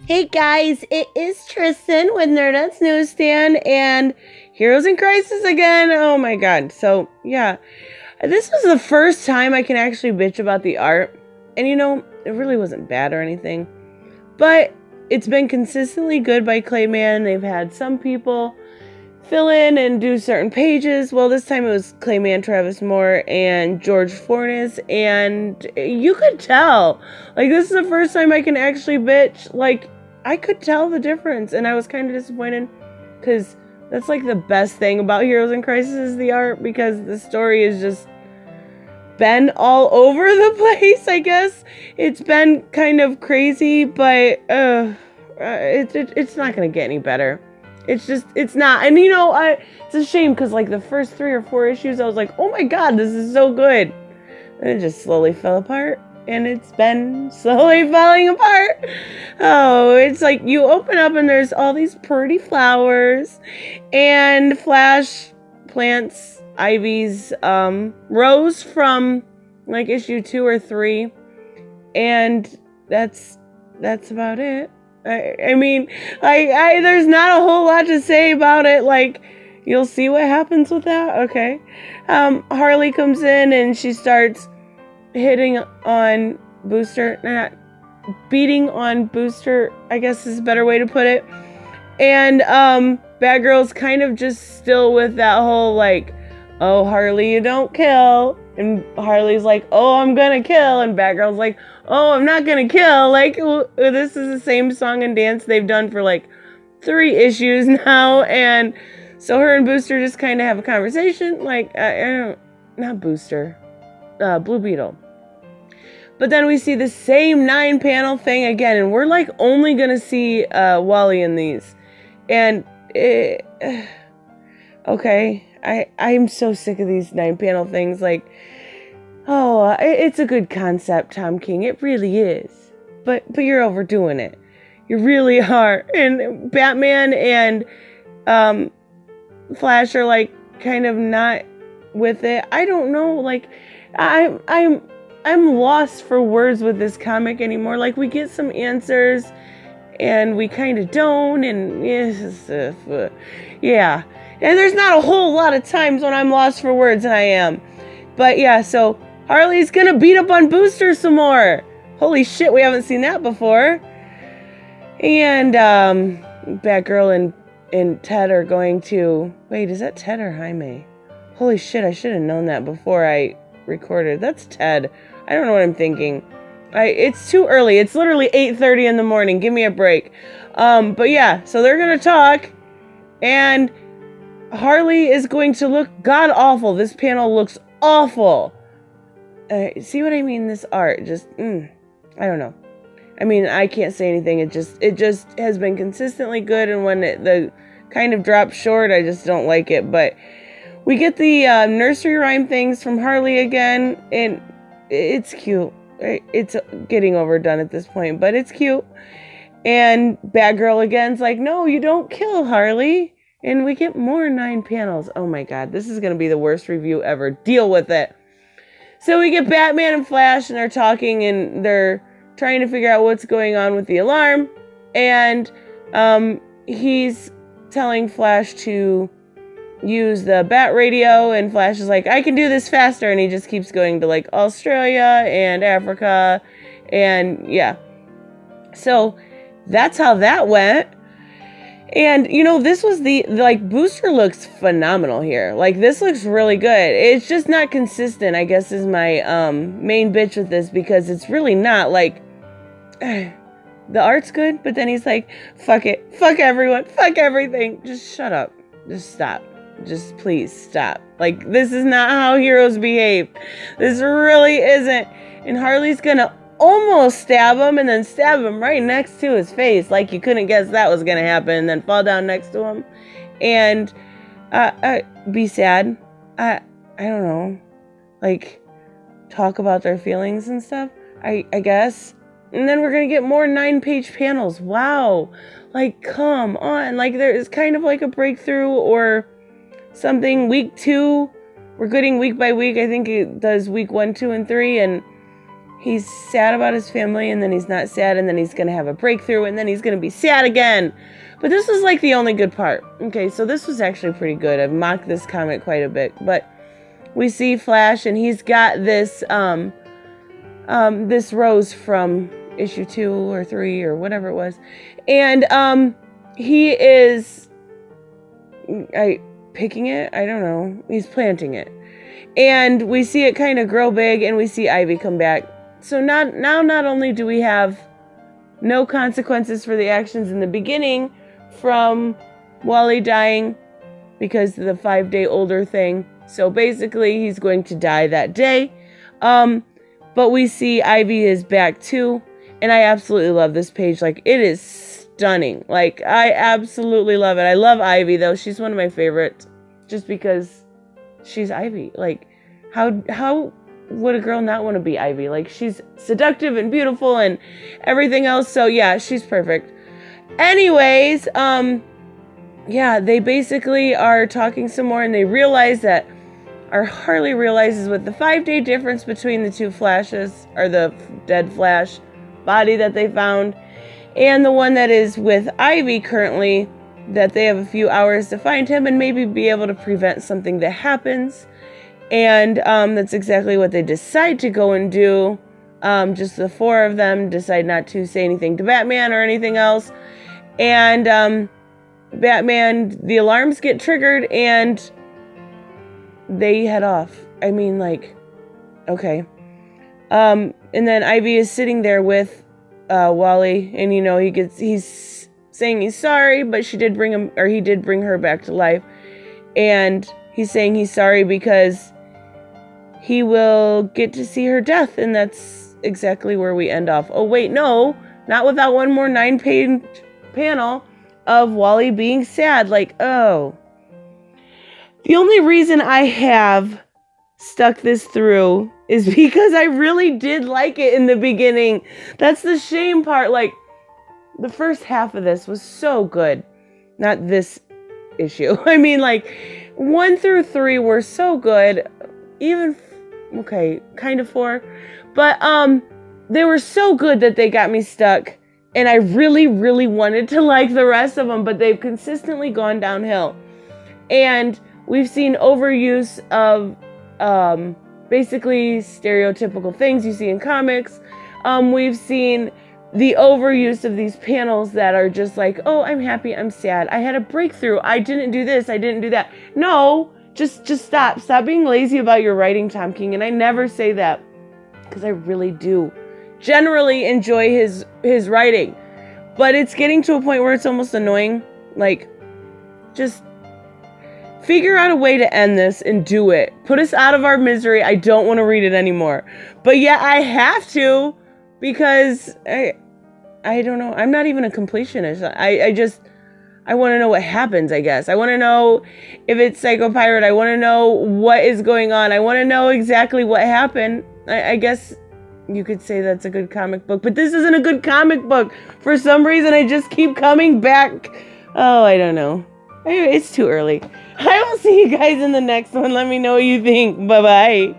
Hey guys, it is Tristan with NewsStand and Heroes in Crisis again. Oh my god. So, yeah. This was the first time I can actually bitch about the art. And you know, it really wasn't bad or anything. But it's been consistently good by Clayman. They've had some people fill in and do certain pages. Well, this time it was Clayman, Travis Moore, and Jorge Fornes. And you could tell. Like, this is the first time I can actually bitch. Like, I could tell the difference, and I was kind of disappointed because that's like the best thing about Heroes in Crisis is the art, because the story has just been all over the place, I guess. It's been kind of crazy, but it's not going to get any better. It's not. And you know, it's a shame because like the first 3 or 4 issues, I was like, oh my god, this is so good. And it just slowly fell apart. And it's been slowly falling apart. Oh, it's like you open up and there's all these pretty flowers. And Flash plants Ivy's rose from like issue 2 or 3. And that's about it. I mean, there's not a whole lot to say about it. Like, you'll see what happens with that. Okay. Harley comes in and she starts hitting on Booster, not beating on Booster, I guess is a better way to put it. And Batgirl's kind of just still with that whole like, oh, Harley, you don't kill. And Harley's like, oh, I'm gonna kill. And Batgirl's like, oh, I'm not gonna kill. Like, this is the same song and dance they've done for like 3 issues now. And so her and Booster just kind of have a conversation. Like, not Booster, Blue Beetle. But then we see the same 9-panel thing again, and we're like only gonna see Wally in these. And okay, I'm so sick of these 9-panel things. Like, oh, it's a good concept, Tom King. It really is. But you're overdoing it. You really are. And Batman and Flash are like kind of not with it. I don't know. Like, I'm lost for words with this comic anymore. Like, we get some answers, and we kind of don't, and yeah. And there's not a whole lot of times when I'm lost for words, and I am. But yeah, so Harley's gonna beat up on Booster some more. Holy shit, we haven't seen that before. And Batgirl and Ted are going to... Wait, is that Ted or Jaime? Holy shit, I should have known that before I recorded. That's Ted. I don't know what I'm thinking. It's too early. It's literally 8:30 in the morning. Give me a break. But yeah, so they're gonna talk, and Harley is going to look god-awful. This panel looks awful. See what I mean? This art just, I don't know. I mean, I can't say anything. It just has been consistently good, and when the kind of drops short, I just don't like it. But we get the nursery rhyme things from Harley again, and it's cute. It's getting overdone at this point, but it's cute. And Batgirl again's like, no, you don't kill Harley. And we get more 9 panels. Oh my god, this is going to be the worst review ever. Deal with it. So we get Batman and Flash, and they're talking, and they're trying to figure out what's going on with the alarm. And he's telling Flash to use the bat radio, and Flash is like, I can do this faster, and he just keeps going to like Australia and Africa, and yeah. So that's how that went. And you know, this was like, Booster looks phenomenal here. Like, this looks really good. It's just not consistent, I guess, is my main bitch with this, because it's really not like the art's good, but then he's like, fuck it, fuck everyone, fuck everything, just shut up, just stop. Just please stop. Like, this is not how heroes behave. This really isn't. And Harley's gonna almost stab him, and then stab him right next to his face. Like, you couldn't guess that was gonna happen. And then fall down next to him. And be sad. I don't know. Like, talk about their feelings and stuff, I guess. And then we're gonna get more 9-page panels. Wow. Like, come on. Like, there is kind of like a breakthrough or something. Week 2, we're getting week by week. I think it does week 1, 2, and 3, and he's sad about his family, and then he's not sad, and then he's going to have a breakthrough, and then he's going to be sad again. But this was like the only good part. Okay, so this was actually pretty good. I've mocked this comic quite a bit, but we see Flash, and he's got this this rose from issue 2 or 3 or whatever it was, and he is picking it. I don't know. He's planting it, and we see it kind of grow big, and we see Ivy come back. So not only do we have no consequences for the actions in the beginning from Wally dying because of the 5-day older thing. So basically he's going to die that day. But we see Ivy is back too. And I absolutely love this page. Like, it is stunning. Like, I absolutely love it. I love Ivy though. She's one of my favorites just because she's Ivy. Like, how would a girl not want to be Ivy? Like, she's seductive and beautiful and everything else. So yeah, she's perfect. Anyways, yeah, they basically are talking some more, and they realize that, or Harley realizes, with the 5-day difference between the two Flashes, or the dead Flash body that they found, and the one that is with Ivy currently, that they have a few hours to find him and maybe be able to prevent something that happens. And that's exactly what they decide to go and do. Just the 4 of them decide not to say anything to Batman or anything else. And Batman, the alarms get triggered and they head off. I mean, like, okay. And then Ivy is sitting there with Wally, and you know, he's saying he's sorry, but he did bring her back to life. And he's saying he's sorry because he will get to see her death, and that's exactly where we end off. Oh wait, no, not without one more 9-page panel of Wally being sad. Like, oh. The only reason I have stuck this through is because I really did like it in the beginning. That's the shame part. Like, the first half of this was so good. Not this issue. I mean, like, 1 through 3 were so good. Even, okay, kind of 4. But, they were so good that they got me stuck. And I really, really wanted to like the rest of them, but they've consistently gone downhill. And we've seen overuse of basically stereotypical things you see in comics. We've seen the overuse of these panels that are just like, oh, I'm happy, I'm sad, I had a breakthrough, I didn't do this, I didn't do that. No, just stop. Stop being lazy about your writing, Tom King. And I never say that because I really do generally enjoy his writing, but it's getting to a point where it's almost annoying. Like, just figure out a way to end this and do it. Put us out of our misery. I don't want to read it anymore, but yeah, I have to, because I don't know. I'm not even a completionist. I want to know what happens, I guess. I want to know if it's Psycho Pirate. I want to know what is going on. I want to know exactly what happened. I guess you could say that's a good comic book, but this isn't a good comic book. For some reason, I just keep coming back. Oh, I don't know. It's too early. I will see you guys in the next one. Let me know what you think. Bye-bye.